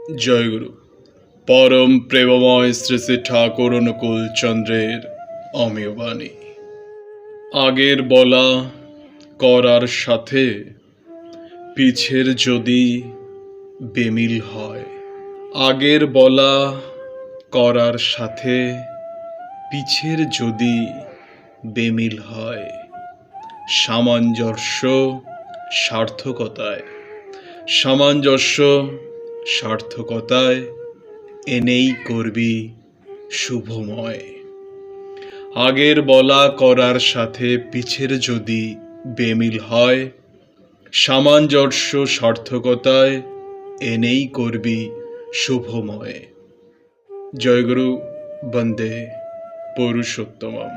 জয়গুরু পরম প্রেমময় শ্রী শ্রী ঠাকুর অনুকূল চন্দ্রের অমেয় বাণী। আগের বলা করার সাথে পিছের যদি বেমিল হয়, আগের বলা করার সাথে পিছের যদি বেমিল হয়, সামঞ্জস্য সার্থকতায় এনেই করবি শুভময়। আগের বলা করার সাথে পিছের যদি বেমিল হয়, সামঞ্জস্য সার্থকতায় এনেই করবি শুভময়। জয়গুরু বন্দে পুরুষোত্তমম।